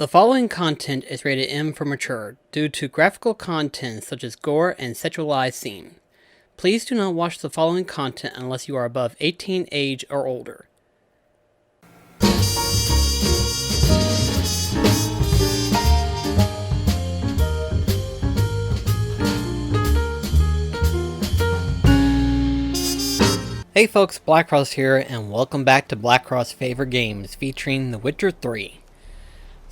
The following content is rated M for mature due to graphical content such as gore and sexualized scene. Please do not watch the following content unless you are above 18 age or older. Hey folks, BlackCross here, and welcome back to BlackCross Favorite Games featuring The Witcher 3.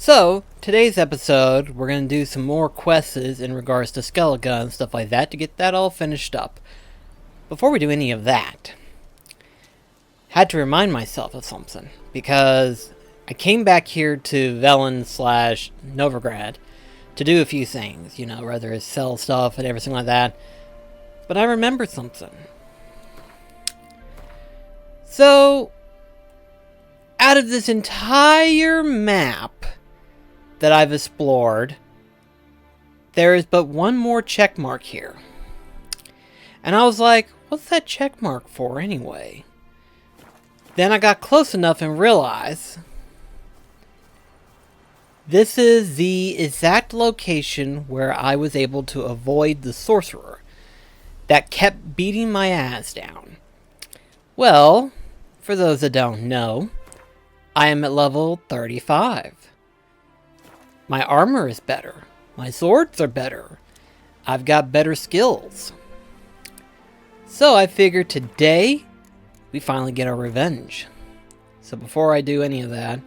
So, today's episode, we're going to do some more quests in regards to Skellige and stuff like that to get that all finished up. Before we do any of that, had to remind myself of something, because I came back here to Velen/Novigrad to do a few things, whether it's sell stuff and everything like that, but I remembered something. So, out of this entire map that I've explored, there is but one more check mark here. And I was like, what's that check mark for anyway? Then I got close enough and realized this is the exact location where I was able to avoid the sorcerer that kept beating my ass down. Well, for those that don't know, I am at level 35. My armor is better. My swords are better. I've got better skills. So I figured today, we finally get our revenge. So before I do any of that,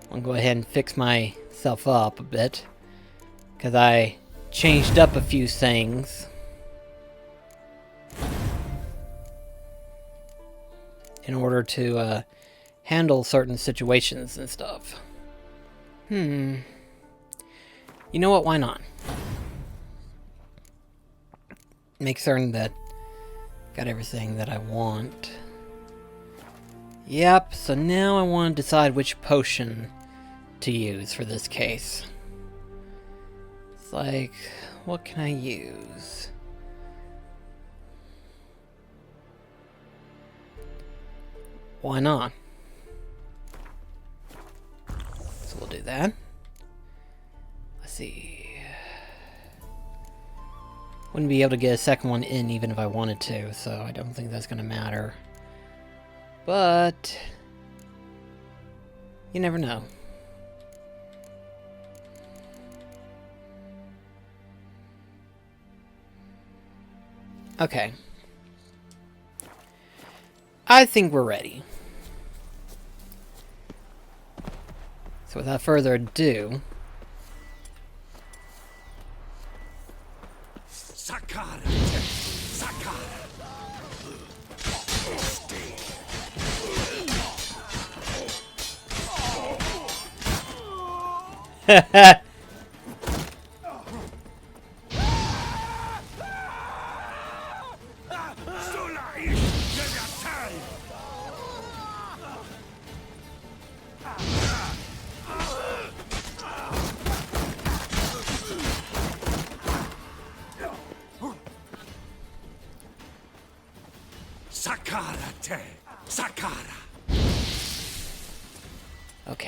I'm going to go ahead and fix myself up a bit, because I changed up a few things. In order to handle certain situations and stuff. You know what? Why not? Make certain that got everything that I want. Yep, so now I want to decide which potion to use for this case. It's like, what can I use? Why not? So we'll do that. Let's see. Wouldn't be able to get a second one in even if I wanted to, so I don't think that's going to matter. But you never know. Okay. I think we're ready. So without further ado, Sakara. Sakara.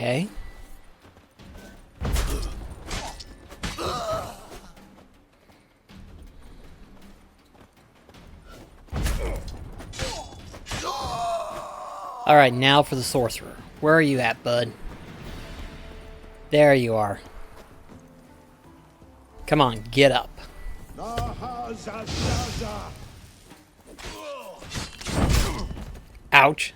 okay. Alright, now for the sorcerer. Where are you at, bud? There you are. Come on, get up. Ouch.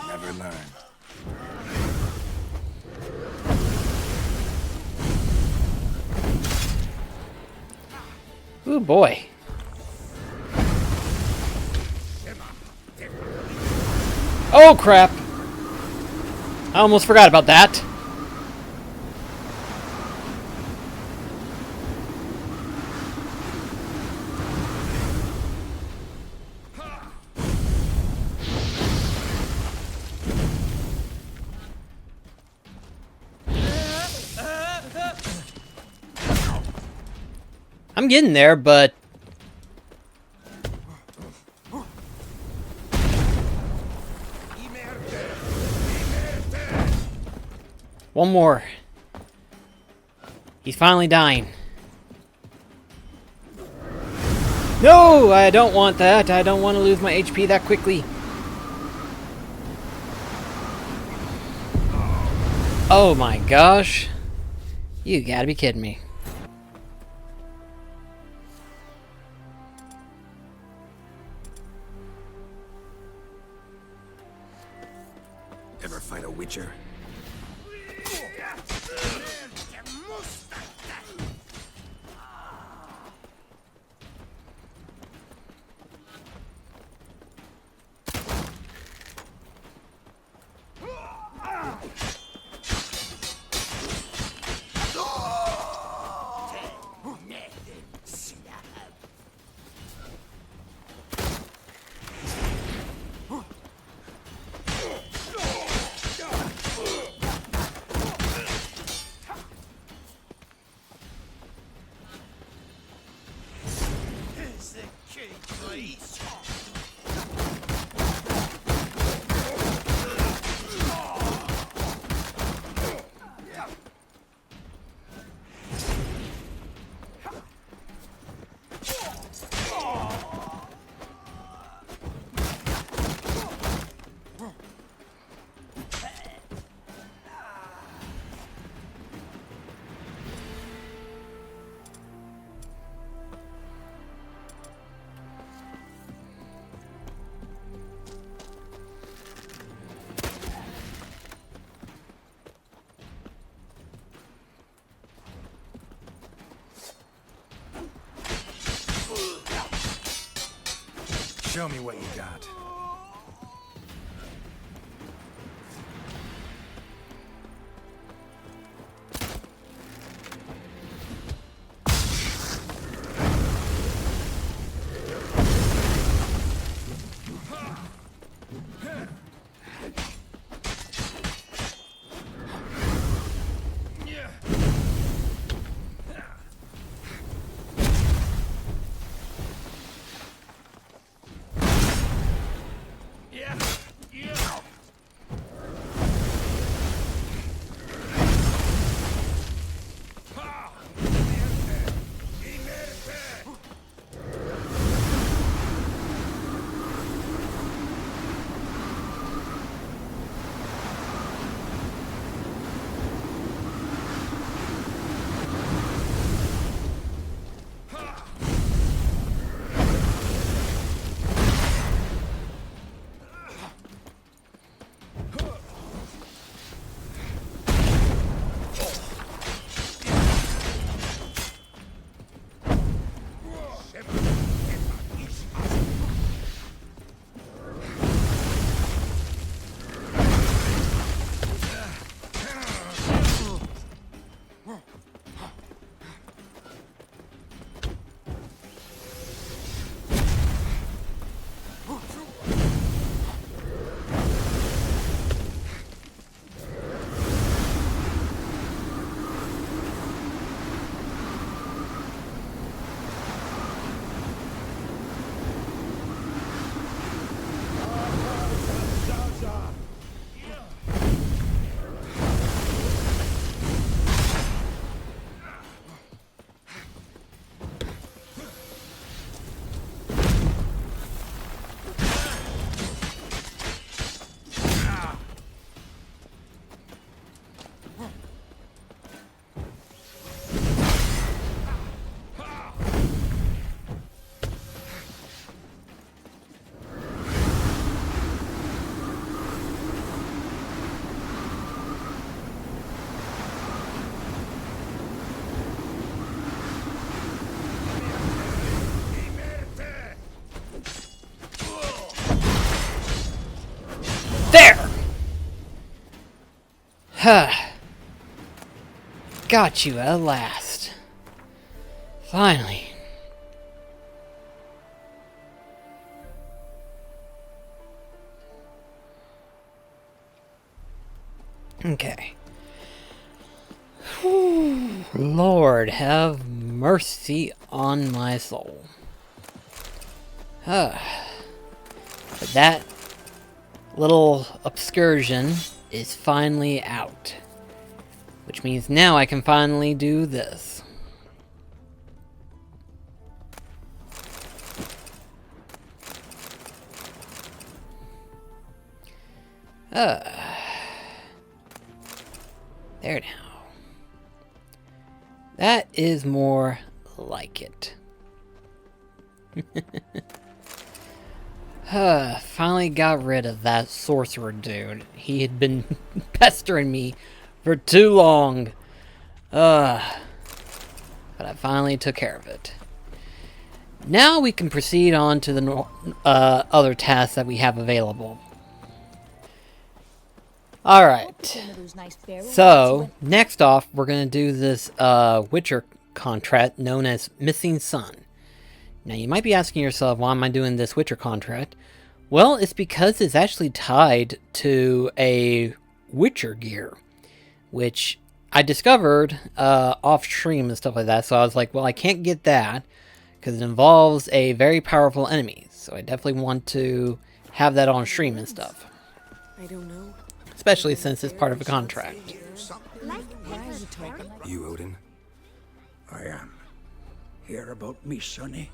Never learn. Ooh, boy. Oh, crap. I almost forgot about that. I'm getting there, but... One more. He's finally dying. No! I don't want that. I don't want to lose my HP that quickly. Oh my gosh. You gotta be kidding me. Ever fight a witcher? Show me what you got. There! Huh. Got you at last. Finally. Okay. Whew. Lord have Mercy on my soul. But that little excursion is finally out. Which means now I can finally do this. There now. That is more like it. Finally got rid of that sorcerer dude. He had been pestering me for too long. But I finally took care of it. Now we can proceed on to the other tasks that we have available. Alright. So, next off, we're going to do this Witcher contract known as Missing Son. Now, you might be asking yourself, why am I doing this Witcher contract? Well, it's because it's actually tied to a Witcher gear, which I discovered off stream and stuff like that. So I was like, well, I can't get that because it involves a very powerful enemy. So I definitely want to have that on stream and stuff. I don't know. Especially since it's part of a contract. You, Odin? I am. Hear about me, sonny?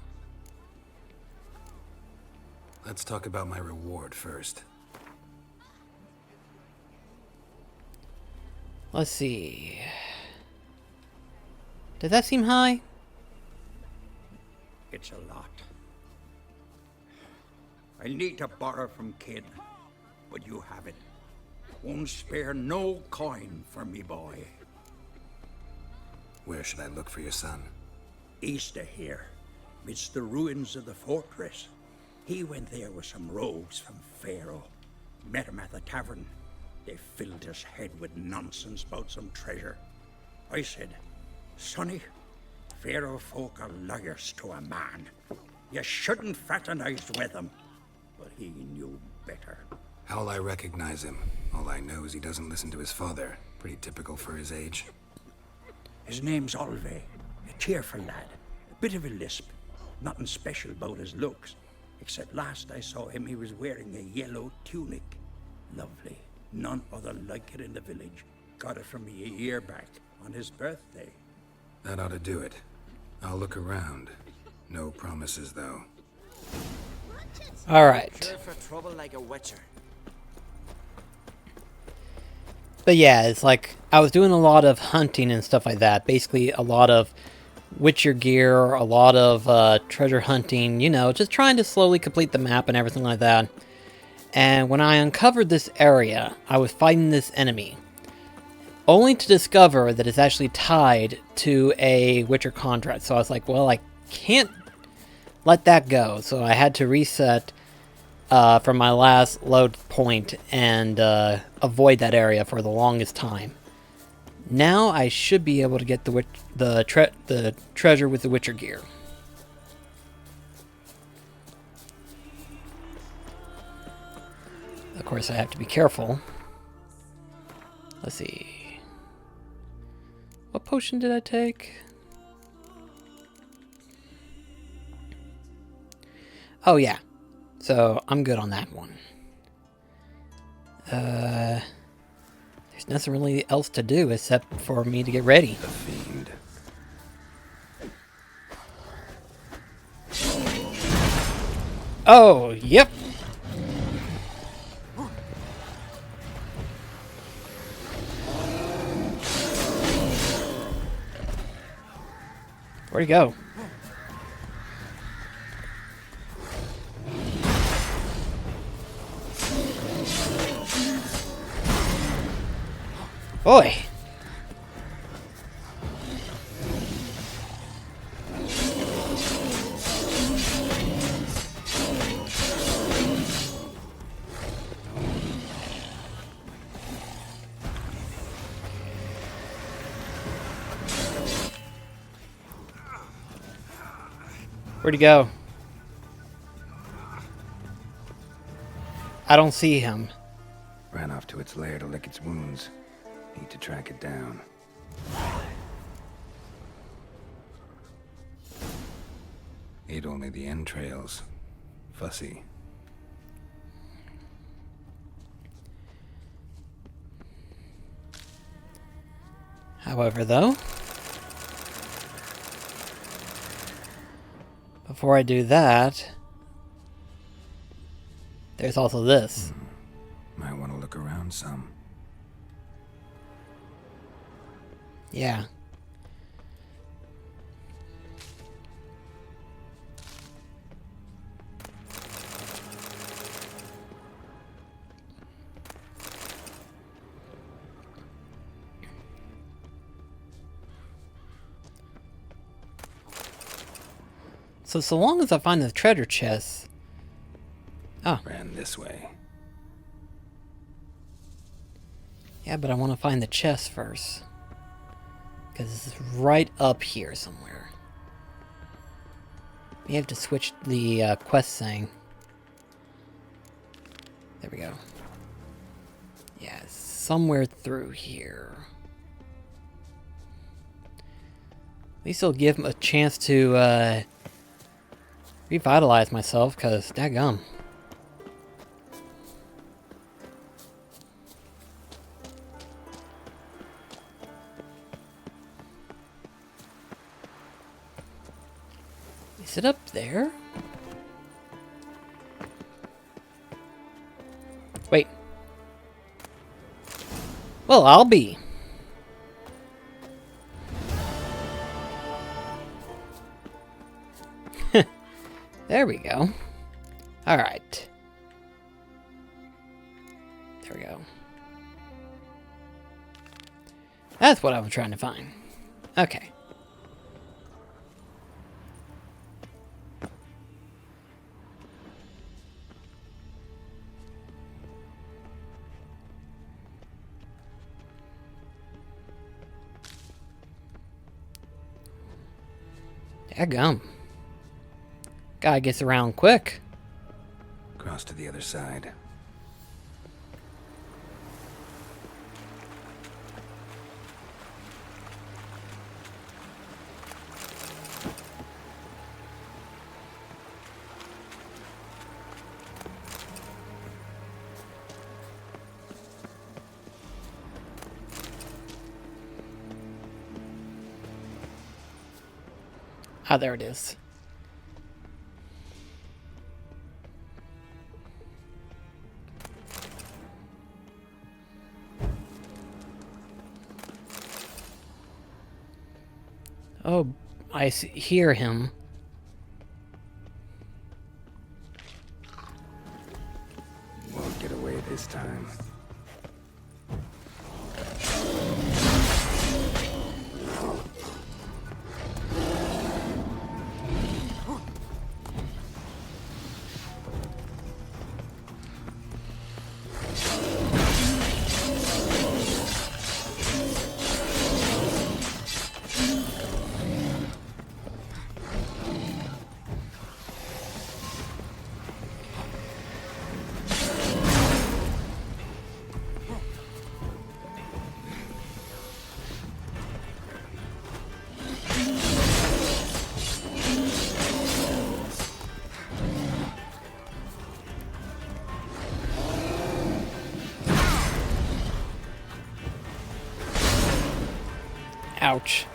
Let's talk about my reward first. Let's see. Does that seem high? It's a lot. I need to borrow from Kid, but you have it. Won't spare no coin for me boy. Where should I look for your son? East of here, midst the ruins of the fortress. He went there with some rogues from Pharaoh. Met him at the tavern. They filled his head with nonsense about some treasure. I said, sonny, Pharaoh folk are liars to a man. You shouldn't fraternize with them. But he knew better. How'll I recognize him? All I know is he doesn't listen to his father. Pretty typical for his age. His name's Olve, a cheerful lad. A bit of a lisp. Nothing special about his looks. Except last I saw him, he was wearing a yellow tunic. Lovely. None other like it in the village. Got it from me a year back, on his birthday. That ought to do it. I'll look around. No promises, though. Alright. For trouble like a witcher. But yeah, it's like, I was doing a lot of hunting and stuff like that. Basically, a lot of Witcher gear, a lot of treasure hunting, you know, just trying to slowly complete the map and everything like that. And when I uncovered this area, I was fighting this enemy. Only to discover that it's actually tied to a Witcher contract. So I was like, well, I can't let that go. So I had to reset from my last load point and avoid that area for the longest time. Now I should be able to get the treasure with the Witcher gear. Of course, I have to be careful. Let's see. What potion did I take? Oh, yeah. So, I'm good on that one. There's nothing really else to do except for me to get ready. The fiend. Oh, yep. Where'd he go? Boy. Where'd he go? I don't see him. Ran off to its lair to lick its wounds. Need to track it down. ate only the entrails. Fussy. However, though, before I do that, there's also this. Might want to look around some. Yeah. So long as I find the treasure chest. Oh, Ran this way. yeah, but I want to find the chest first. Because it's right up here somewhere. We have to switch the quest thing. There we go. Yeah, somewhere through here. At least it'll give him a chance to revitalize myself, because daggum. Is it up there? Wait. Well, I'll be. There we go. Alright. There we go. That's what I was trying to find. Okay. Daggum. Guy gets around quick. Cross to the other side. Ah, there it is. Oh, hear him. Won't get away this time. Ouch.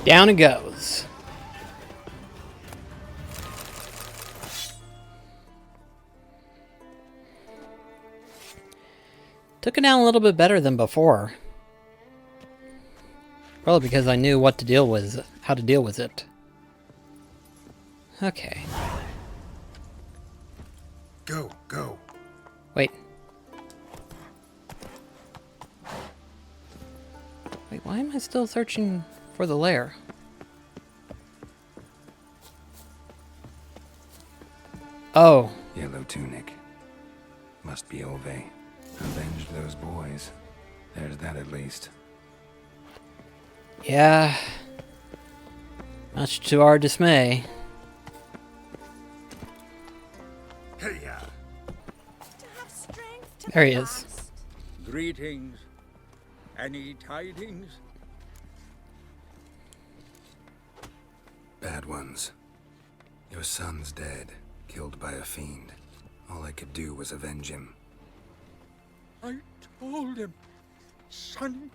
Down it goes. Took it down a little bit better than before. Probably because I knew what to deal with, how to deal with it. Okay. Go, go. Wait. Wait, why am I still searching for the lair? Oh. Yellow tunic. Must be Ove. Avenged those boys. There's that at least. Yeah. Much to our dismay. Hey-ya! There he is. Greetings. Any tidings? Bad ones. Your son's dead, killed by a fiend. All I could do was avenge him. I told him, son,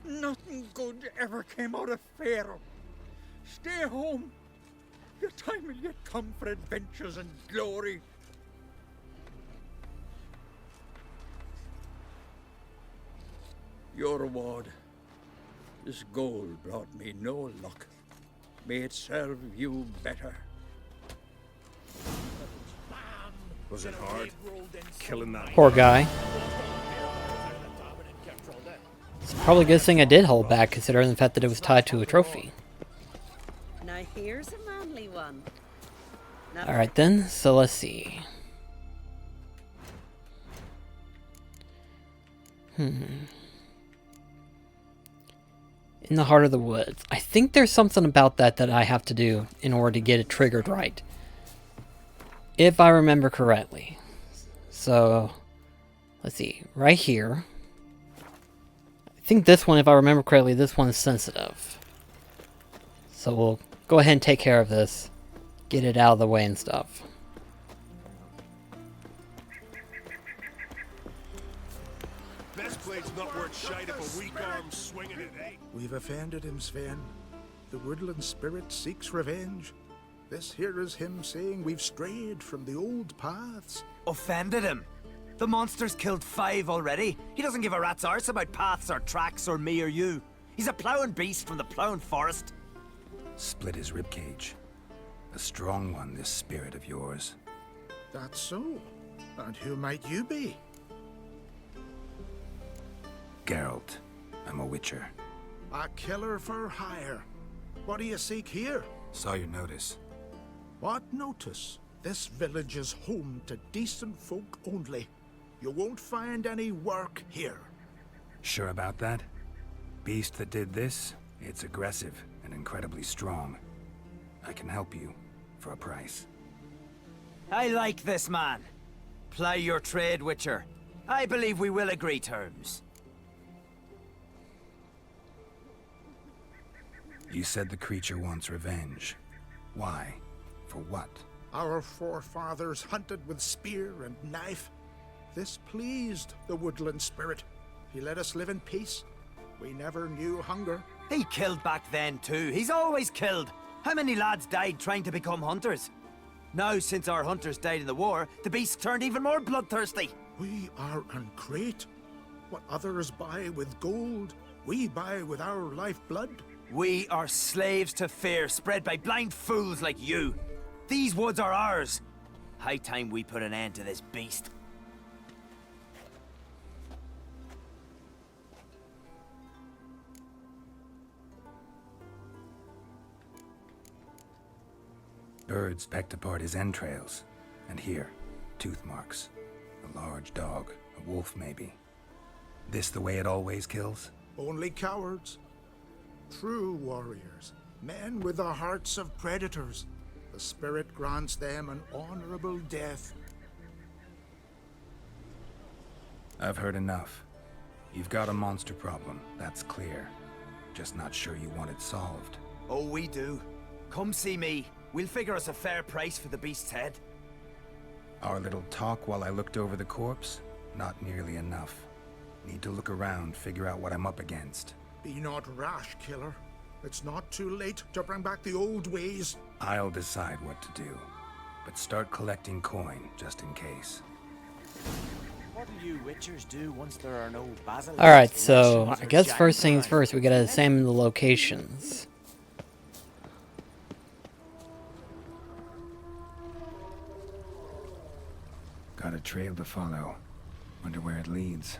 nothing good ever came out of Pharaoh. Stay home. Your time will yet come for adventures and glory. Your reward. This gold brought me no luck. May it serve you better. Was it hard? Killing that Poor guy. It's probably a good thing I did hold back, considering the fact that it was tied to a trophy. Now here's a manly one. Now Alright then, so let's see. In the heart of the woods. I think there's something about that I have to do in order to get it triggered right. If I remember correctly. So, let's see. Right here. I think this one, if I remember correctly, this one is sensitive. So we'll go ahead and take care of this. Get it out of the way and stuff. best blade's not worth shite if a weak arm swinging it ain't. We've offended him, Sven. The woodland spirit seeks revenge. This here is him saying we've strayed from the old paths. Offended him? The monster's killed 5 already. He doesn't give a rat's arse about paths or tracks or me or you. He's a plowing beast from the plowing forest. Split his ribcage. A strong one, this spirit of yours. That's so. And who might you be? Geralt. I'm a witcher. A killer for hire. What do you seek here? Saw your notice. What notice? This village is home to decent folk only. You won't find any work here. Sure about that? Beast that did this, it's aggressive and incredibly strong. I can help you, for a price. I like this man. Ply your trade, Witcher. I believe we will agree terms. You said the creature wants revenge. Why? For what? Our forefathers hunted with spear and knife. This pleased the woodland spirit. He let us live in peace. We never knew hunger. He killed back then too. He's always killed. How many lads died trying to become hunters? Now, since our hunters died in the war, the beast turned even more bloodthirsty. We are great. What others buy with gold, we buy with our lifeblood. We are slaves to fear spread by blind fools like you. These woods are ours. High time we put an end to this beast. Birds pecked apart his entrails. And here, tooth marks. A large dog, a wolf maybe. This the way it always kills? Only cowards. True warriors. Men with the hearts of predators. The spirit grants them an honorable death. I've heard enough. You've got a monster problem, that's clear. Just not sure you want it solved. Oh, we do. Come see me. We'll figure us a fair price for the beast's head. Our little talk while I looked over the corpse? Not nearly enough. Need to look around, figure out what I'm up against. Be not rash, killer. It's not too late to bring back the old ways. I'll decide what to do. But start collecting coin, just in case. What do you witchers do once there are no basilisks? Alright, so I guess first things first, we gotta examine the locations. Got a trail to follow. Wonder where it leads.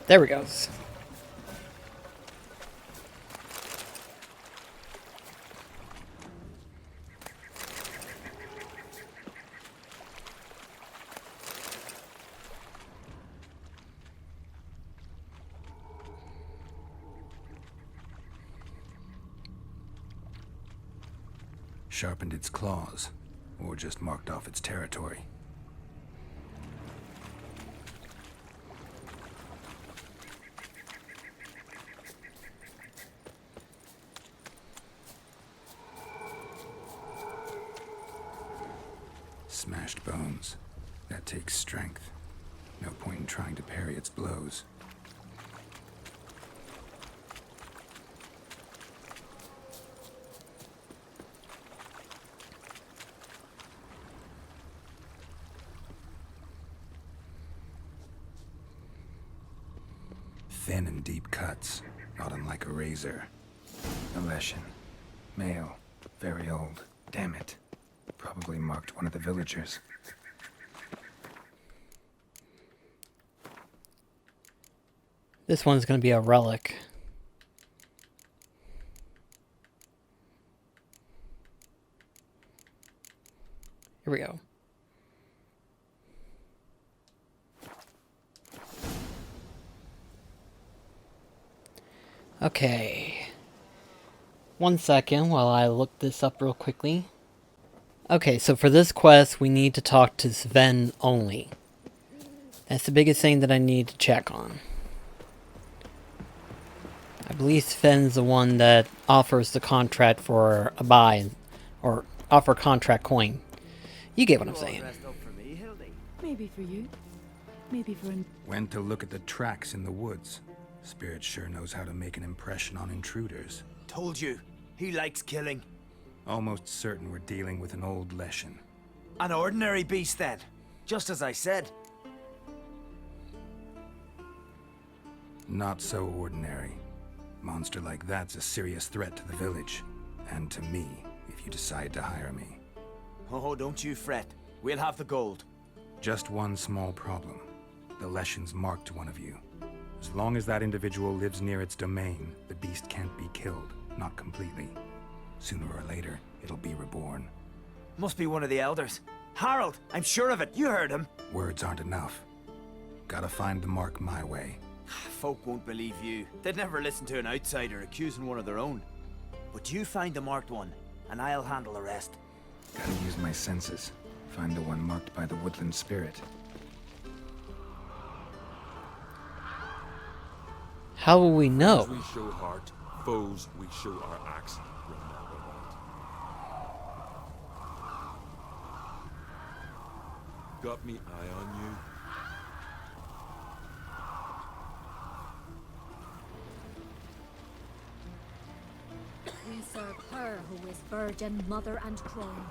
There we go. Sharpened its claws, or just marked off its territory. Smashed bones. That takes strength. No point in trying to parry its blows. Thin and deep cuts, not unlike a razor. A Leshen. Male. Very old. Damn it. Probably marked one of the villagers. This one's going to be a relic. Here we go. Okay. 1 second while I look this up real quickly. Okay, so for this quest, we need to talk to Sven only. That's the biggest thing that I need to check on. I believe Sven's the one that offers the contract for a buy, or offer contract coin. You get what I'm saying. Maybe for you. Maybe for him. Went to look at the tracks in the woods. Spirit sure knows how to make an impression on intruders. Told you, he likes killing. Almost certain we're dealing with an old Leshen. An ordinary beast then, just as I said. Not so ordinary. Monster like that's a serious threat to the village. And to me, if you decide to hire me. Oh, don't you fret. We'll have the gold. Just one small problem. The Leshen's marked one of you. As long as that individual lives near its domain, the beast can't be killed. Not completely. Sooner or later, it'll be reborn. Must be one of the elders. Harold, I'm sure of it. You heard him. Words aren't enough. Gotta find the mark my way. Folk won't believe you. They'd never listen to an outsider accusing one of their own. But you find the marked one, and I'll handle the rest. Gotta use my senses. Find the one marked by the woodland spirit. How will we know? As we show heart, foes we show our axe. Remember that. Got me eye on you. We serve her who is virgin, mother, and crone.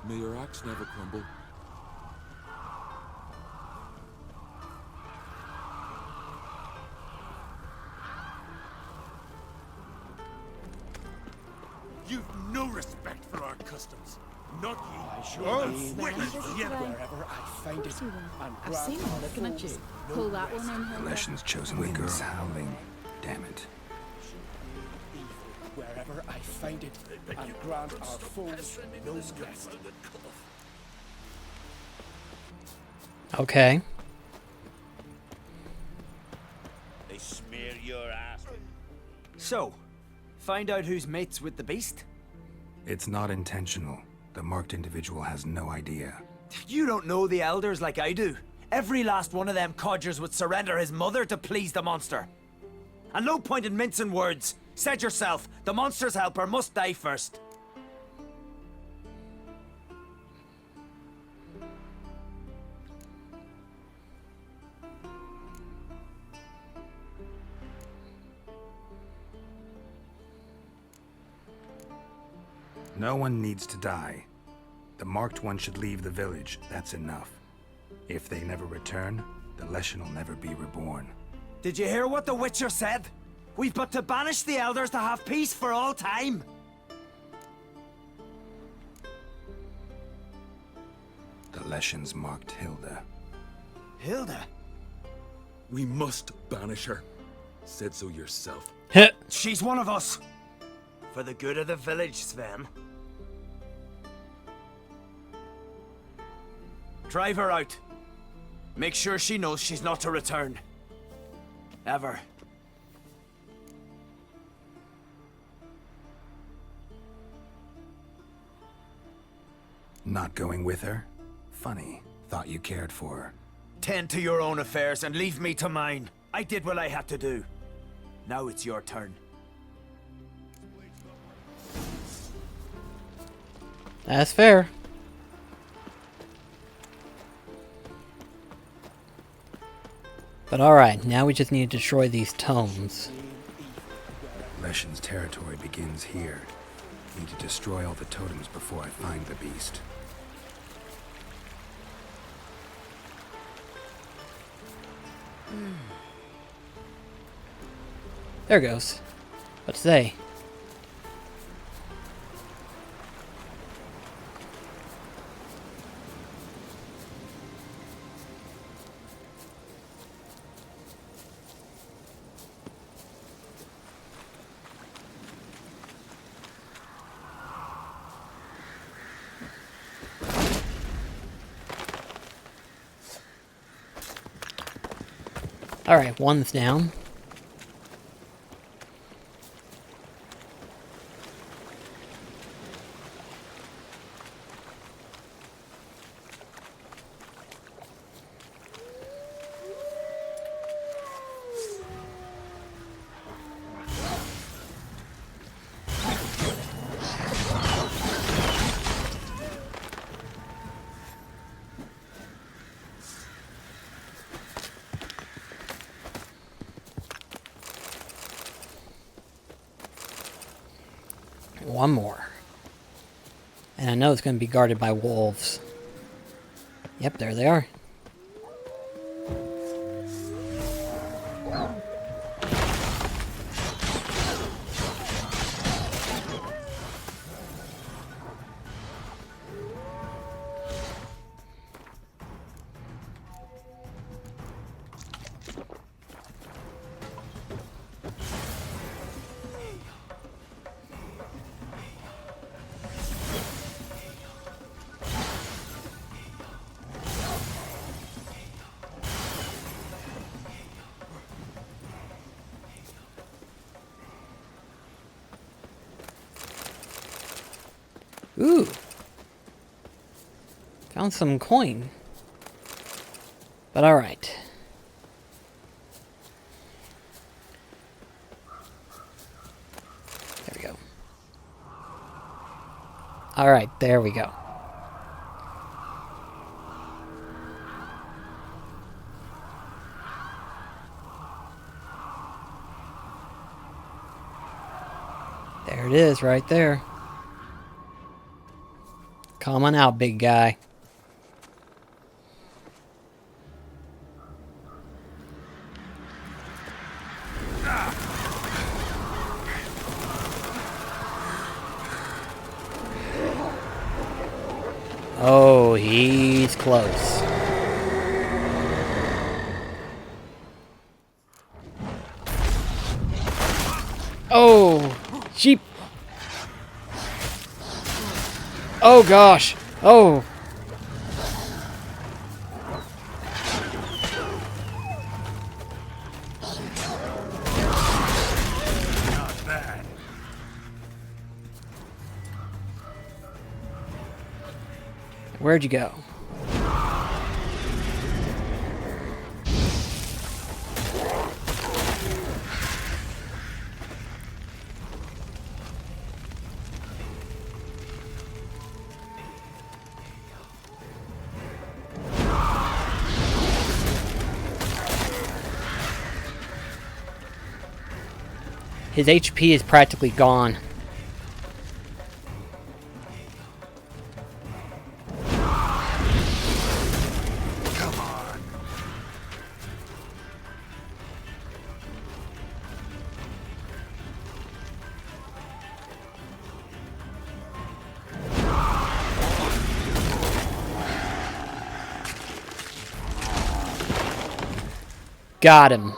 May your axe never crumble. You've no respect for our customs. Not you. I sure Wherever I find it. I've seen him looking at you. Pull that one in, The Hilda. Leshen's chosen winds howling. Damn it. Wherever I find it, and grant our foes no rest. Okay. They smear your ass. So, find out who's mates with the beast? It's not intentional. The marked individual has no idea. You don't know the elders like I do. Every last one of them codgers would surrender his mother to please the monster. And no point in mincing words. Said yourself, the monster's helper must die first. No one needs to die. The marked one should leave the village. That's enough. If they never return, the Leshen will never be reborn. Did you hear what the Witcher said? We've but to banish the elders to have peace for all time. Leshens marked Hilda. Hilda? We must banish her. Said so yourself. She's one of us. For the good of the village, Sven. Drive her out. Make sure she knows she's not to return. Ever. Not going with her? Funny. Thought you cared for her. Tend to your own affairs and leave me to mine. I did what I had to do. Now it's your turn. That's fair. But alright, now we just need to destroy these tomes. Leshen's territory begins here. Need to destroy all the totems before I find the beast. There goes. What's they? Alright, one's down. One more. And I know it's going to be guarded by wolves. Yep, there they are. Ooh. Found some coin. But alright. There we go. Alright, there we go. There it is, right there. Come on out, big guy. Oh, he's close. Oh, sheep. Oh gosh. Oh. Not bad. Where'd you go? His HP is practically gone. Come on. Got him.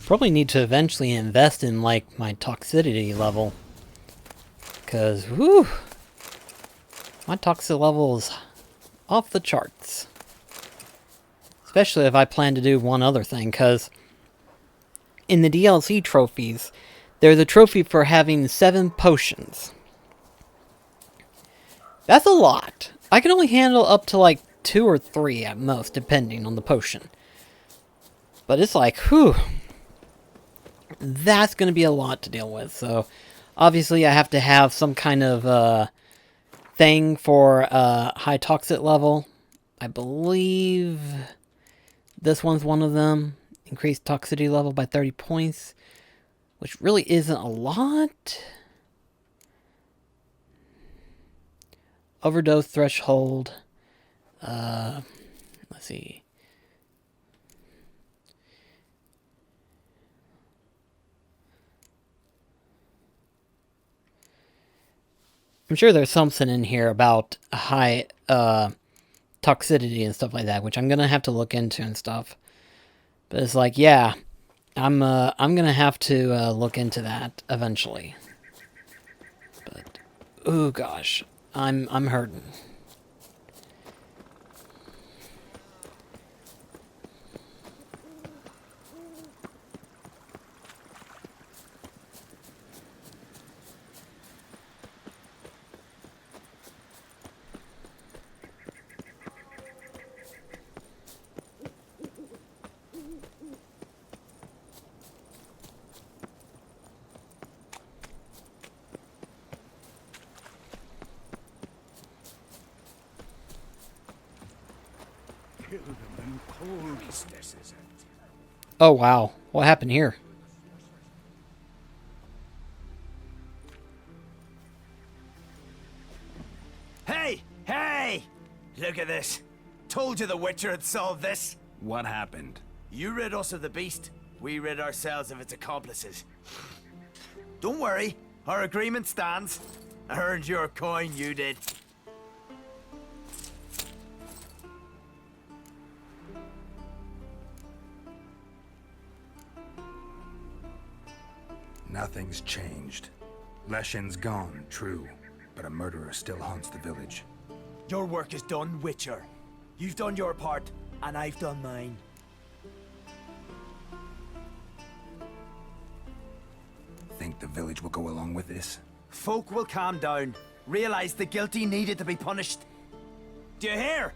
Probably need to eventually invest in, like, my toxicity level. Because, whew, my toxic level is off the charts. Especially if I plan to do one other thing, because in the DLC trophies, there's a trophy for having 7 potions. That's a lot. I can only handle up to, like, 2 or 3 at most, depending on the potion. But it's like, whew. That's going to be a lot to deal with, so obviously I have to have some kind of thing for high toxic level. I believe this one's one of them. Increased toxicity level by 30 points, which really isn't a lot. Overdose threshold. Let's see. I'm sure there's something in here about high toxicity and stuff like that, which I'm gonna have to look into and stuff. But it's like, yeah, I'm gonna have to look into that eventually. But oh gosh, I'm hurting. Oh wow, what happened here? Hey! Hey! Look at this. Told you the Witcher had solved this. What happened? You rid us of the beast. We rid ourselves of its accomplices. Don't worry. Our agreement stands. I earned your coin, you did. Nothing's changed. Leshin's gone, true, but a murderer still haunts the village. Your work is done, Witcher. You've done your part, and I've done mine. Think the village will go along with this? Folk will calm down, realize the guilty needed to be punished. Do you hear?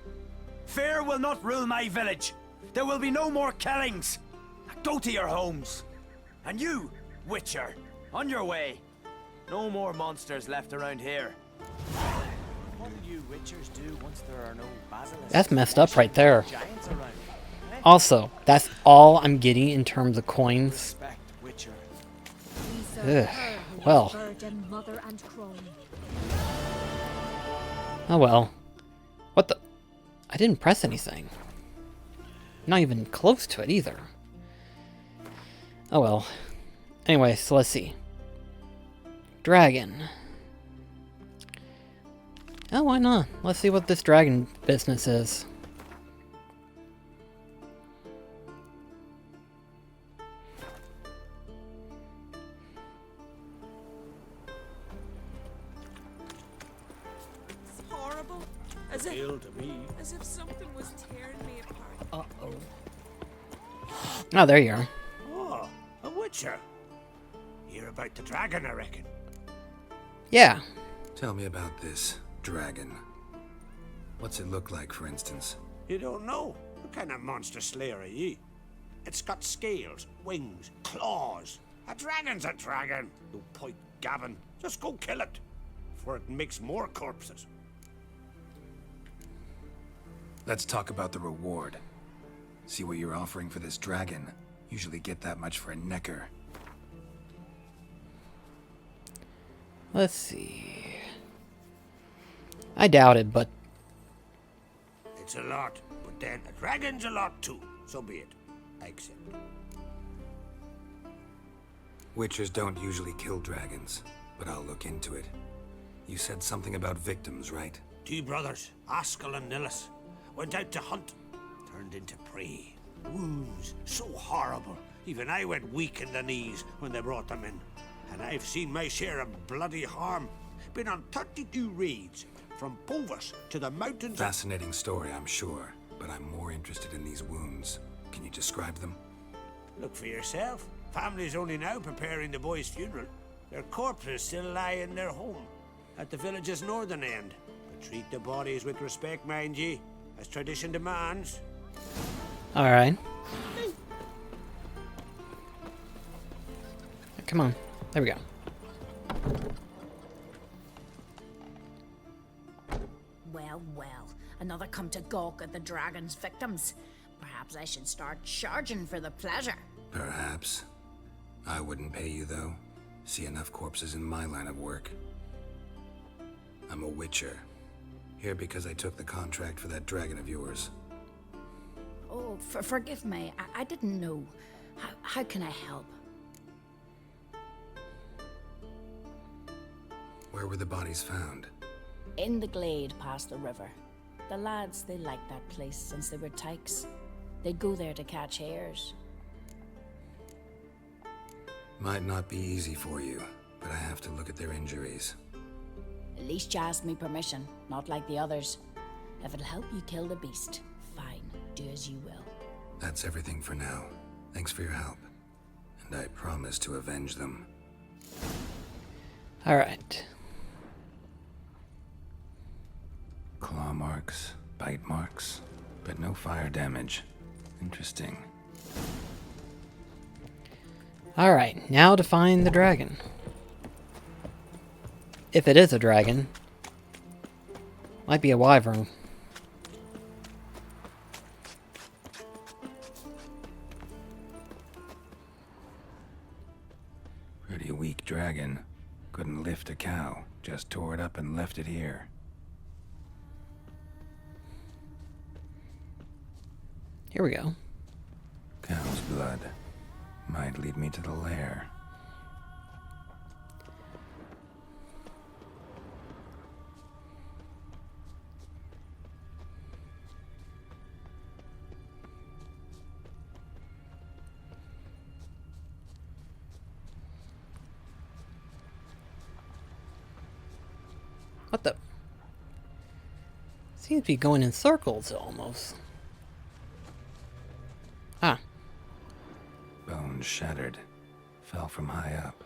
Fear will not rule my village. There will be no more killings. Go to your homes. And you, Witcher, on your way. No more monsters left around here. What do you Witchers do once there are no basilisks? That's messed up right there. Giants around? Eh? Also, that's all I'm getting in terms of coins. Respect, Witcher. We serve Ugh, her who well. is virgin, mother, and crone. Oh well. What the? I didn't press anything. Not even close to it either. Oh well. Anyway, so let's see. Dragon. Oh, why not? Let's see what this dragon business is. It's horrible. As if something was tearing me apart. Oh, there you are. Oh, a Witcher. You're about the dragon, I reckon. Yeah. Tell me about this dragon. What's it look like, for instance? You don't know? What kind of monster slayer are ye? It's got scales, wings, claws. A dragon's a dragon. No point gabbing. Just go kill it, for it makes more corpses. Let's talk about the reward. See what you're offering for this dragon. Usually get that much for a necker. Let's see. I doubt it, but It's a lot, but then a dragon's a lot too. So be it. I accept. Witchers don't usually kill dragons, but I'll look into it. You said something about victims, right? 2 brothers, Askell and Nillis, went out to hunt, turned into prey. Wounds so horrible, even I went weak in the knees when they brought them in. And I've seen my share of bloody harm. Been on 32 raids, from Povus to the mountains. Fascinating story, I'm sure, but I'm more interested in these wounds. Can you describe them? Look for yourself. Family's only now preparing the boy's funeral. Their corpses still lie in their home, at the village's northern end. But treat the bodies with respect, mind ye, as tradition demands. Alright. Come on. There we go. Well, well. Another come to gawk at the dragon's victims. Perhaps I should start charging for the pleasure. Perhaps. I wouldn't pay you, though. See enough corpses in my line of work. I'm a witcher. Here because I took the contract for that dragon of yours. Oh, forgive me. I didn't know. How can I help? Where were the bodies found? In the glade past the river. The lads, they liked that place since they were tykes. They'd go there to catch hares. Might not be easy for you, but I have to look at their injuries. At least you asked me permission, not like the others. If it'll help you kill the beast, fine, do as you will. That's everything for now. Thanks for your help. And I promise to avenge them. Alright. Claw marks, bite marks, but no fire damage. Interesting. Alright, now to find the dragon. If it is a dragon. Might be a wyvern. Pretty weak dragon. Couldn't lift a cow. Just tore it up and left it here. Here we go. Cow's blood. Might lead me to the lair. What the? Seems to be going in circles almost. Ah. Bones shattered. Fell from high up.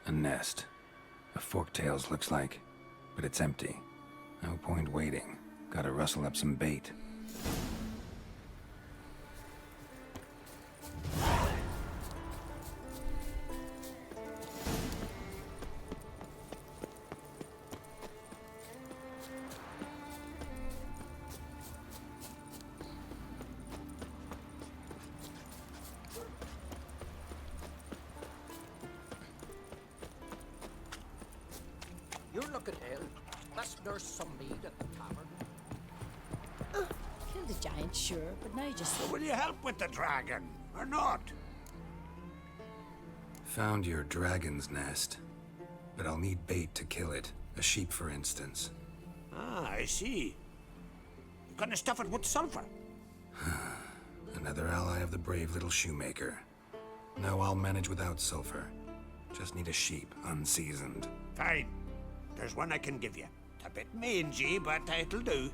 A nest. A forktails looks like, but it's empty. No point waiting. Gotta rustle up some bait. You're looking ill. Let's nurse some mead at the tavern. Killed a giant, sure, but now just... So will you help with the dragon, or not? Found your dragon's nest. But I'll need bait to kill it. A sheep, for instance. Ah, I see. You're gonna stuff it with sulfur. Another ally of the brave little shoemaker. No, I'll manage without sulfur. Just need a sheep, unseasoned. Fine. There's one I can give you. It's a bit mangy, but it'll do.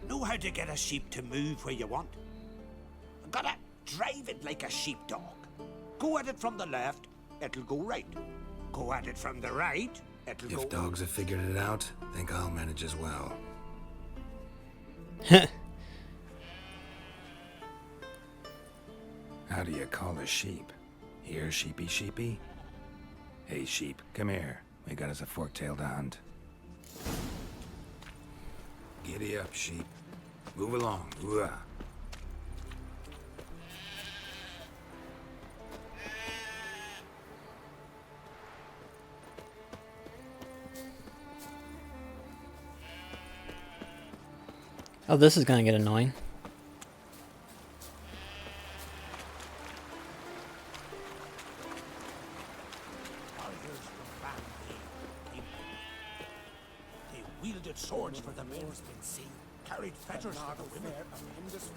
Know how to get a sheep to move where you want. Gotta drive it like a sheepdog. Go at it from the left, it'll go right. Go at it from the right, it'll go... If dogs have figured it out, think I'll manage as well. How do you call a sheep? Here, sheepy sheepy? Hey sheep, come here. We got us a fork-tailed hunt. Giddy up, sheep. Move along. Ooh-ah. Oh, this is gonna get annoying. They wielded swords for the men, carried fetters for the women. What's this?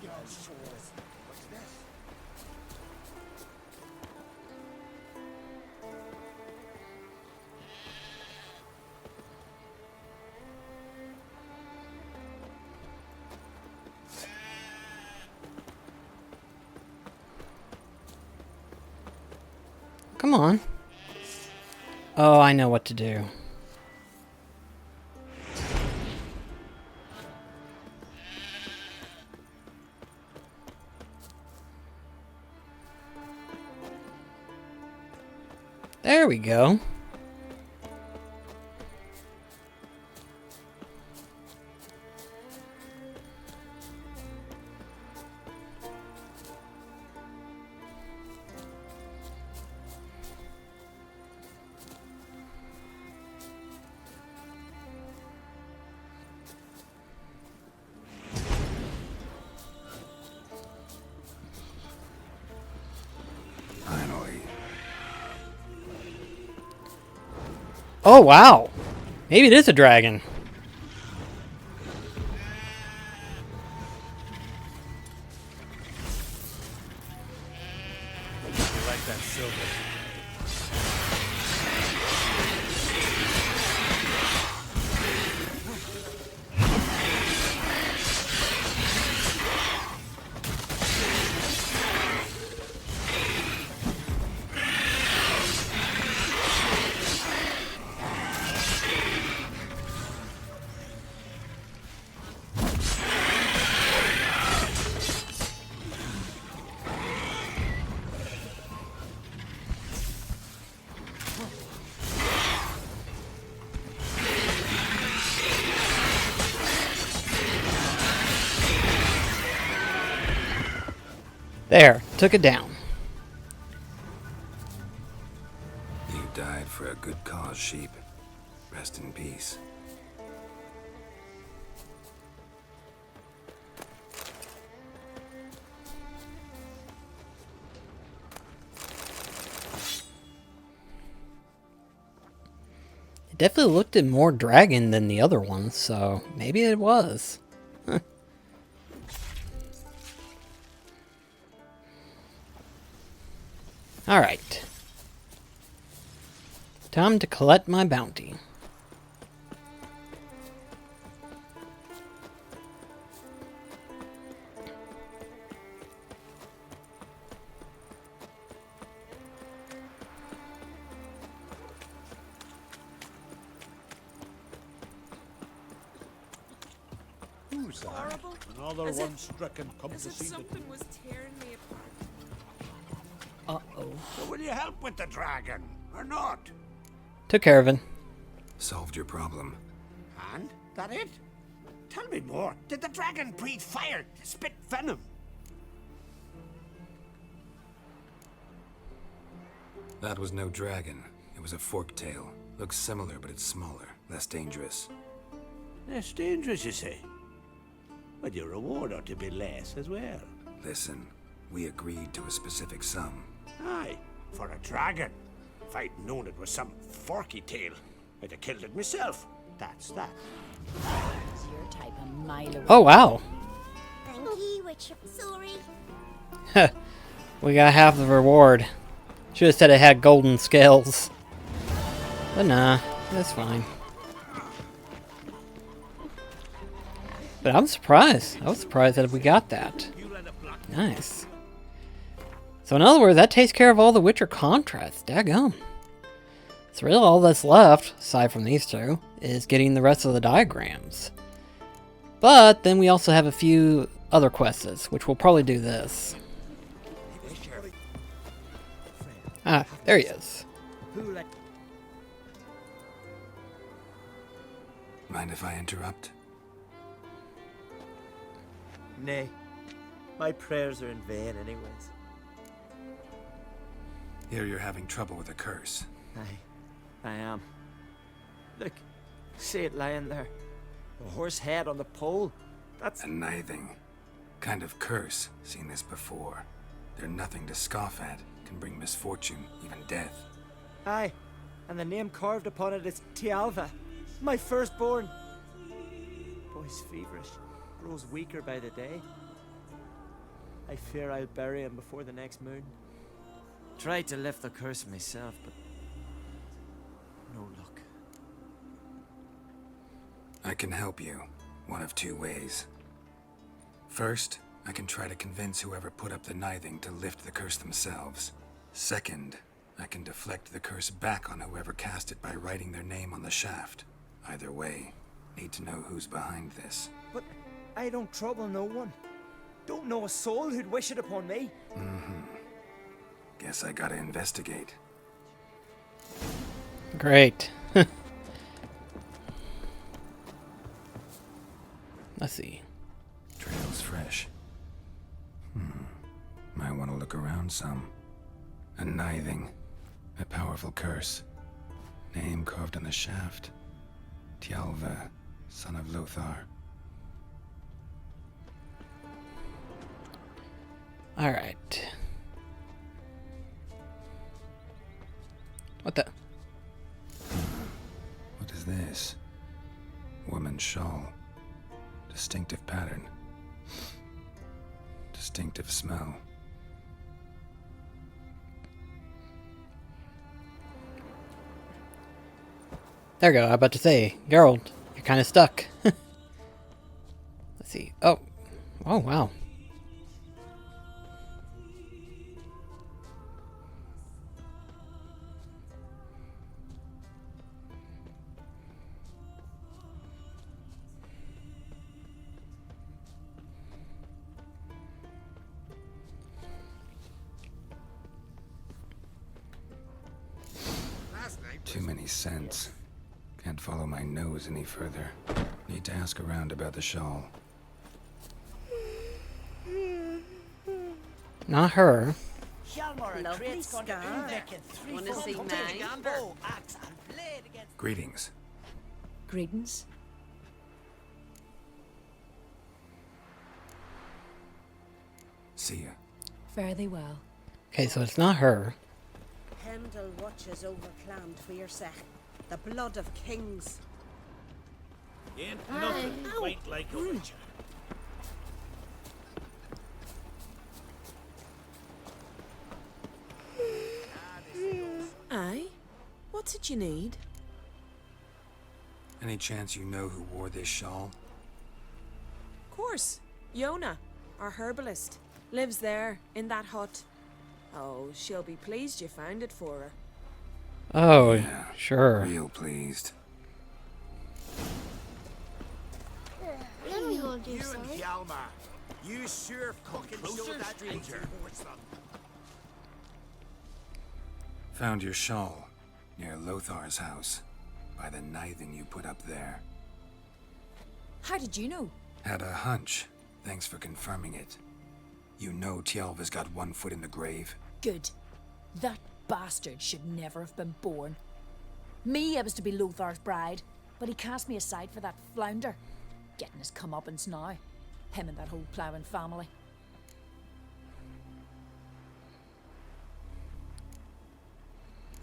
Come on. Oh, I know what to do. There we go. Finally. Oh, wow. Maybe it is a dragon. You like that silver? There, took it down. You died for a good cause, sheep. Rest in peace. It definitely looked more dragon than the other ones, so maybe it was. Huh. Alright. Time to collect my bounty. Who's that? Horrible. Another As one if- stricken come As to if see the... something was tearing me apart. Uh-oh. So will you help with the dragon, or not? Took care of it. Solved your problem. And? That it? Tell me more. Did the dragon breathe fire, spit venom? That was no dragon. It was a forked tail. Looks similar, but it's smaller, less dangerous. Less dangerous, you say? But your reward ought to be less as well. Listen, we agreed to a specific sum. Aye, for a dragon. If I'd known it was some forky tail, I'd have killed it myself. That's that. It's your type a mile away. Oh, wow. Thank you, Witcher. Sorry. We got half the reward. Should have said it had golden scales. But nah, that's fine. But I'm surprised. I was surprised that we got that. Nice. So in other words, that takes care of all the Witcher contracts. Daggum. So really all that's left, aside from these two, is getting the rest of the diagrams. But then we also have a few other quests, which we'll probably do this. Ah, there he is. Mind if I interrupt? Nay. My prayers are in vain anyways. Here you're having trouble with a curse. I am. Look, see it lying there. A horse head on the pole. A nithing. Kind of curse. Seen this before. They're nothing to scoff at. Can bring misfortune, even death. Aye, and the name carved upon it is Tialva, my firstborn. Boy's feverish, grows weaker by the day. I fear I'll bury him before the next moon. Tried to lift the curse myself, but no luck. I can help you, one of two ways. First, I can try to convince whoever put up the nithing to lift the curse themselves. Second, I can deflect the curse back on whoever cast it by writing their name on the shaft. Either way, need to know who's behind this. But I don't trouble no one. Don't know a soul who'd wish it upon me. Guess I gotta investigate. Great. Let's see. Trail's fresh. Might want to look around some. A nithing. A powerful curse. Name carved on the shaft. Tialva, son of Lothar. Alright. What the? What is this? Woman's shawl. Distinctive pattern. Distinctive smell. There we go. I was about to say, Geralt, you're kind of stuck. Let's see. Oh. Oh, wow. Too many scents. Can't follow my nose any further. Need to ask around about the shawl. Not her. Lovely scar. Wanna see mine? Greetings. Greetings. See ya. Fare thee well. Okay, so it's not her. Pendle watches over clan Twirsech, the blood of kings. Ain't nothing quite like a witcher. Aye? What's it you need? Any chance you know who wore this shawl? Of course. Yona, our herbalist, lives there, in that hut. Oh, she'll be pleased you found it for her. Oh, Yeah, sure. Real pleased. Let me hold you, You son. and Hjalmar, you sure fucking showed that stranger. Found your shawl near Lothar's house by the nithing you put up there. How did you know? Had a hunch. Thanks for confirming it. You know Tialva's got one foot in the grave. Good. That bastard should never have been born. Me, I was to be Lothar's bride, but he cast me aside for that flounder. Getting his comeuppance now. Him and that whole ploughing family.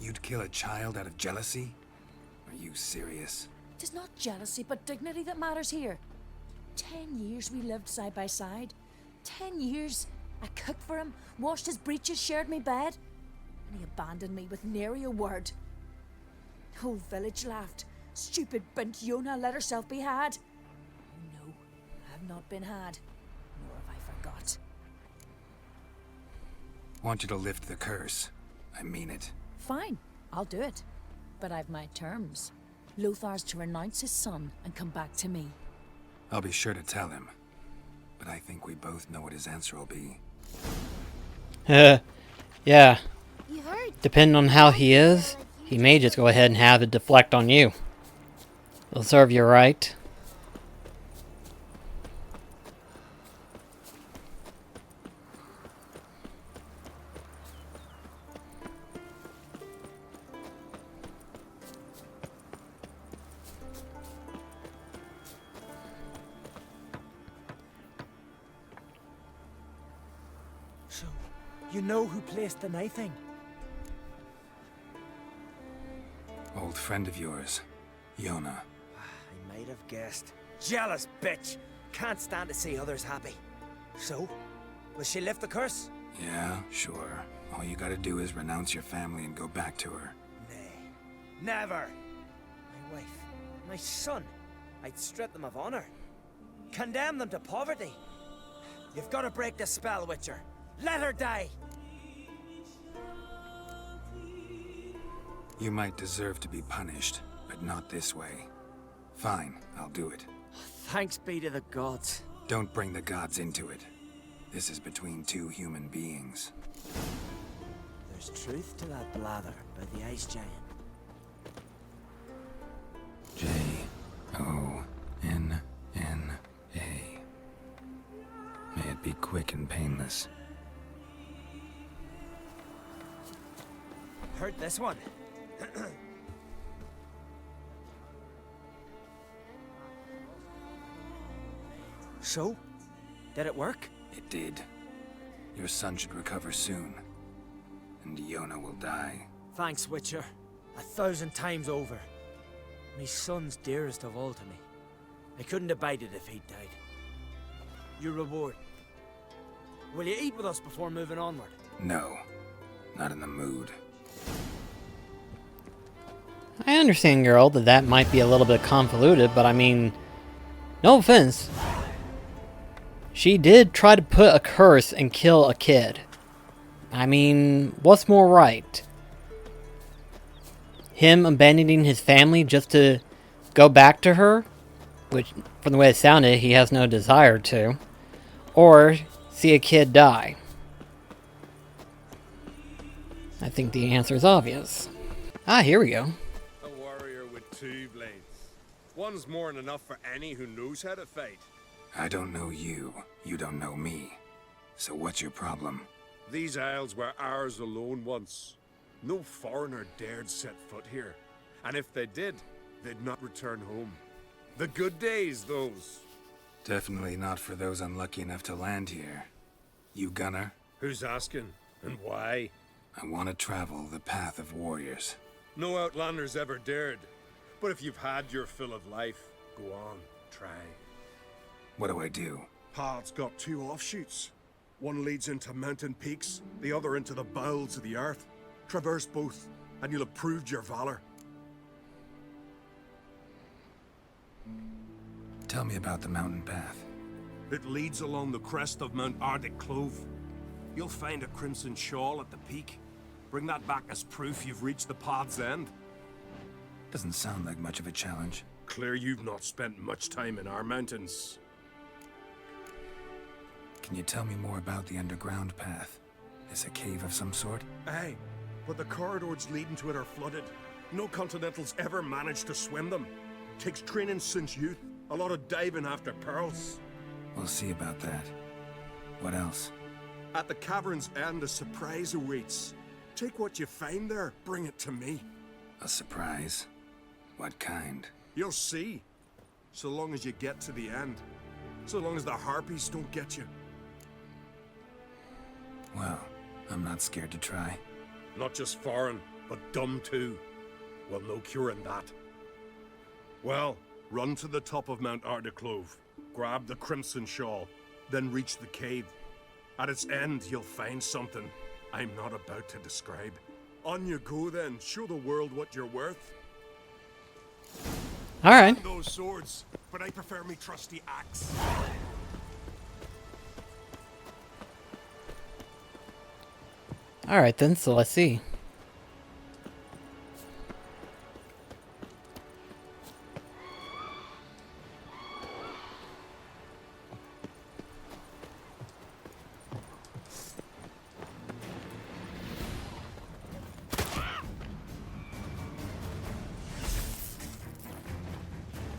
You'd kill a child out of jealousy? Are you serious? Tis not jealousy, but dignity that matters here. 10 years we lived side by side. 10 years I cooked for him, washed his breeches, shared me bed. And he abandoned me with nary a word. The whole village laughed. Stupid bint Yona let herself be had. Oh no, I've not been had. Nor have I forgot. Want you to lift the curse. I mean it. Fine, I'll do it. But I've my terms. Lothar's to renounce his son and come back to me. I'll be sure to tell him. But I think we both know what his answer will be. Yeah. You heard? Depending on how he is, he may just go ahead and have it deflect on you. It'll serve you right. So, you know who placed the knifing? Old friend of yours, Yona. I might have guessed. Jealous bitch! Can't stand to see others happy. So, will she lift the curse? Yeah, sure. All you gotta do is renounce your family and go back to her. Nay, never! My wife, my son, I'd strip them of honor. Condemn them to poverty. You've got to break the spell, Witcher. Let her die! You might deserve to be punished, but not this way. Fine, I'll do it. Thanks be to the gods. Don't bring the gods into it. This is between two human beings. There's truth to that blather by the ice giant. J-O-N-N-A. May it be quick and painless. Heard this one. So? Did it work? It did. Your son should recover soon. And Yona will die. Thanks, Witcher. 1,000 times over. My son's dearest of all to me. I couldn't abide it if he'd died. Your reward. Will you eat with us before moving onward? No. Not in the mood. I understand, Geralt, that might be a little bit convoluted, but I mean, no offense. She did try to put a curse and kill a kid. I mean, what's more right? Him abandoning his family just to go back to her? Which, from the way it sounded, he has no desire to. Or see a kid die? I think the answer is obvious. Ah, here we go. A warrior with 2 blades. One's more than enough for any who knows how to fight. I don't know you. You don't know me. So what's your problem? These isles were ours alone once. No foreigner dared set foot here. And if they did, they'd not return home. The good days, those. Definitely not for those unlucky enough to land here. You gunner? Who's asking? And why? I want to travel the path of warriors. No outlanders ever dared. But if you've had your fill of life, go on, try. What do I do? Path's got 2 offshoots. One leads into mountain peaks, the other into the bowels of the earth. Traverse both, and you'll have proved your valor. Tell me about the mountain path. It leads along the crest of Mount Arctic Clove. You'll find a crimson shawl at the peak. Bring that back as proof you've reached the path's end. Doesn't sound like much of a challenge. Clear you've not spent much time in our mountains. Can you tell me more about the underground path? Is a cave of some sort? Aye, but the corridors leading to it are flooded. No Continentals ever managed to swim them. Takes training since youth. A lot of diving after pearls. We'll see about that. What else? At the cavern's end, a surprise awaits. Take what you find there, bring it to me. A surprise? What kind? You'll see. So long as you get to the end. So long as the harpies don't get you. Well, I'm not scared to try. Not just foreign, but dumb too. Well, no curing that. Well, run to the top of Mount Ardaclove, grab the crimson shawl, then reach the cave. At its end, you'll find something I'm not about to describe. On you go then, show the world what you're worth. Alright. Those swords, but I prefer me trusty axe. Alright then, so let's see.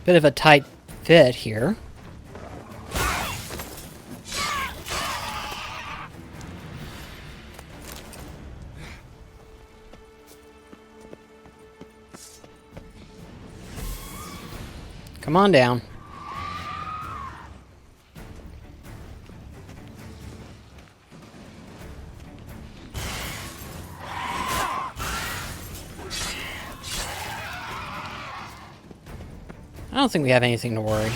Bit of a tight fit here. Come on down. don't think we have anything to worry.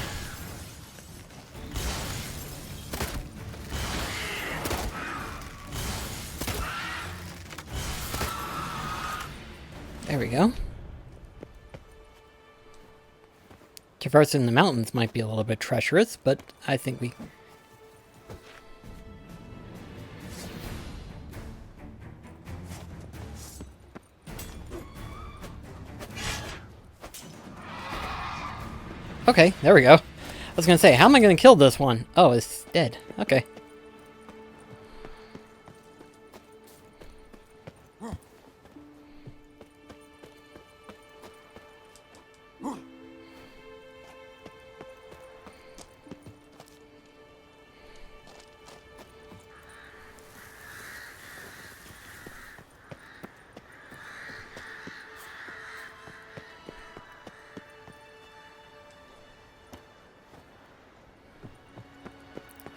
There we go. Traversing the mountains might be a little bit treacherous, but I think we... Okay, there we go. I was gonna say, how am I gonna kill this one? Oh, it's dead. Okay.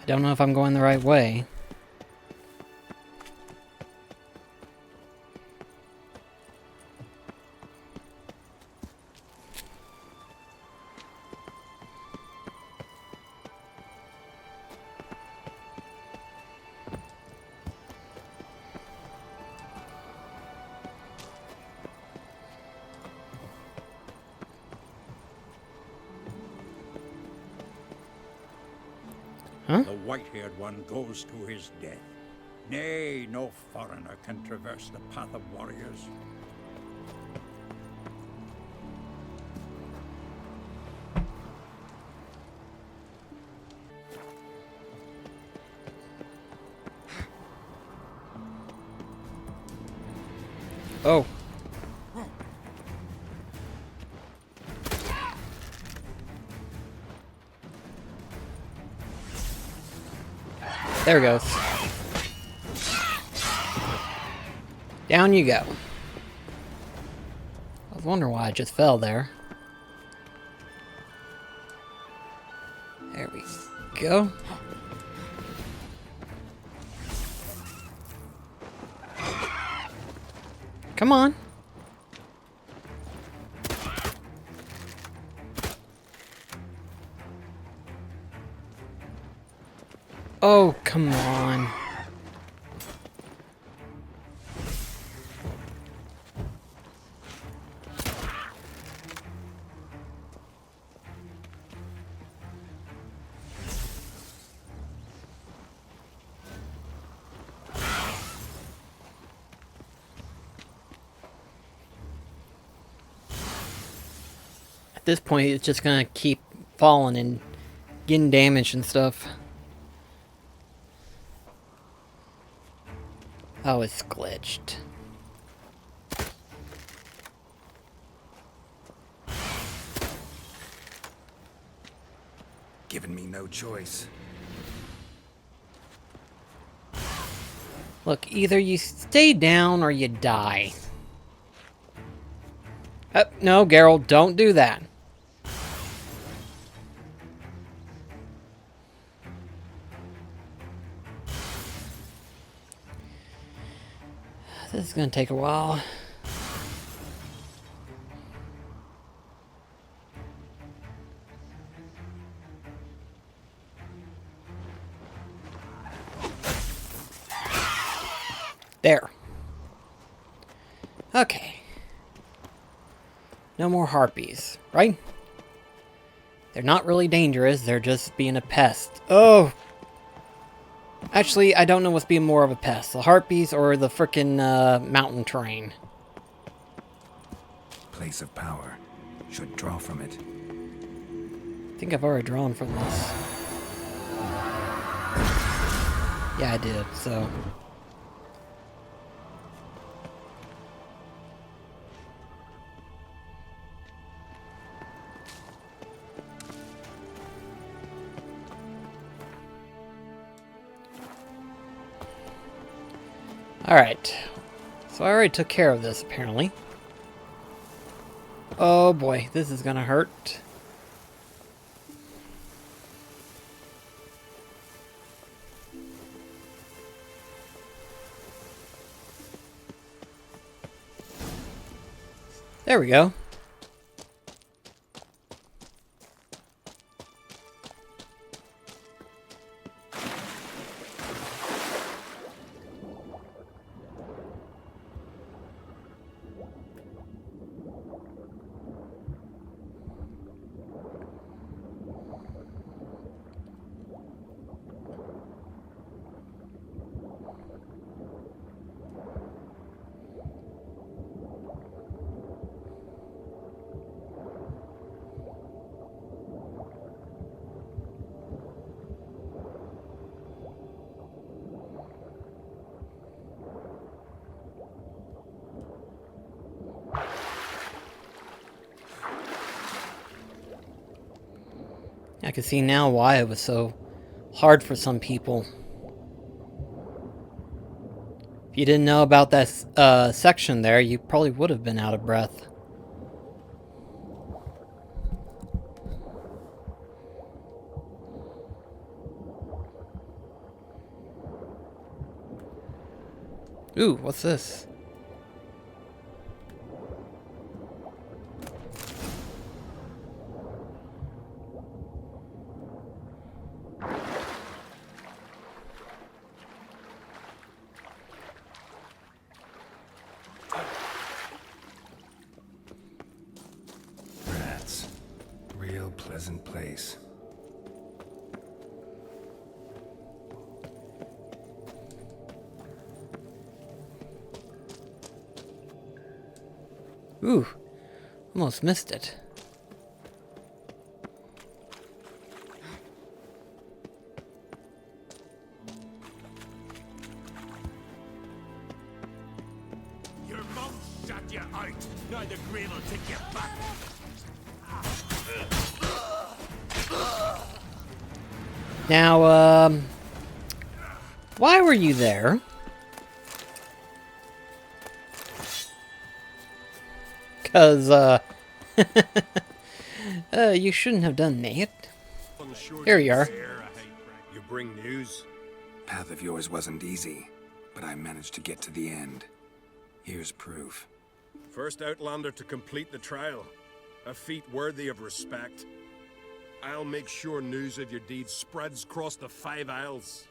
I don't know if I'm going the right way. Huh? The white-haired one goes to his death. Nay, no foreigner can traverse the path of warriors. Oh. There it goes. Down you go. I was wondering why I just fell there. There we go. Come on. Oh, come on. At this point, it's just gonna keep falling and getting damaged and stuff. Oh, it's glitched. Given me no choice. Look, either you stay down or you die. Oh, no, Geralt, don't do that. This is gonna take a while. There. Okay. No more harpies, right? They're not really dangerous, they're just being a pest. Oh! Actually, I don't know what's being more of a pest, the harpies or the frickin' mountain terrain. Place of power. Should draw from it. I think I've already drawn from this. Yeah, I did, so... Alright. So I already took care of this, apparently. Oh boy, this is gonna hurt. There we go. I can see now why it was so hard for some people. If you didn't know about that section there, you probably would have been out of breath. Ooh, what's this? Rats. Real pleasant place. Ooh, almost missed it. Your mum shut you out. Now the grave will take you back. Now, why were you there? Because, you shouldn't have done that. Here you are. You bring news? Path of yours wasn't easy, but I managed to get to the end. Here's proof. First Outlander to complete the trial. A feat worthy of respect. I'll make sure news of your deeds spreads across the 5 Isles.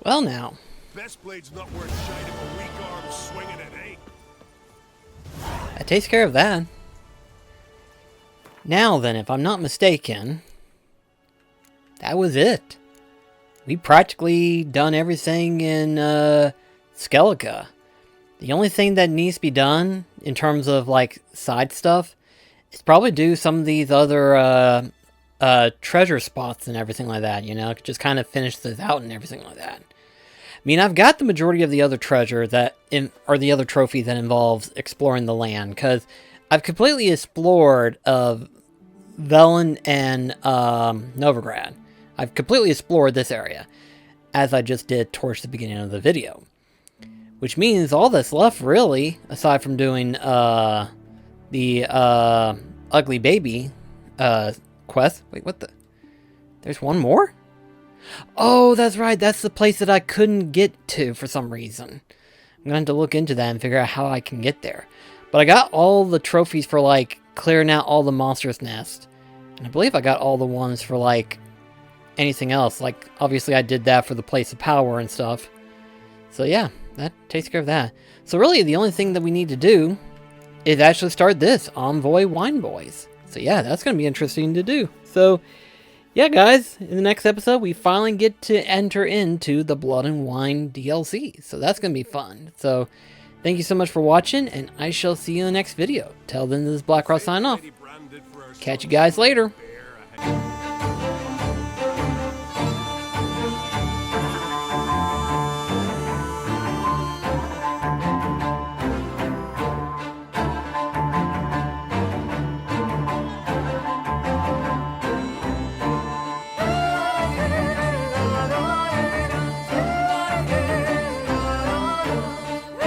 Well now. Best blade's not worth shite if a weak arm swinging it, eh? That takes care of that. Now then, if I'm not mistaken, that was it. We practically done everything in Skellige. The only thing that needs to be done in terms of like side stuff is probably do some of these other treasure spots and everything like that, you know, just kind of finish this out and everything like that. I mean, I've got the majority of the other treasure or the other trophy that involves exploring the land, because I've completely explored Velen and Novigrad. I've completely explored this area, as I just did towards the beginning of the video. Which means all that's left, really, aside from doing the Ugly Baby quest. Wait, what the? There's one more? Oh, that's right. That's the place that I couldn't get to for some reason. I'm going to have to look into that and figure out how I can get there. But I got all the trophies for, like, clearing out all the monsters' nests. And I believe I got all the ones for, like, anything else. Like, obviously I did that for the Place of Power and stuff. So, yeah, that takes care of that. So, really, the only thing that we need to do is actually start this, Envoy Wine Boys. So, yeah, that's going to be interesting to do. So, yeah, guys, in the next episode, we finally get to enter into the Blood and Wine DLC. So that's going to be fun. So thank you so much for watching, and I shall see you in the next video. Till then, this is BlackCross signing off. Catch you guys later.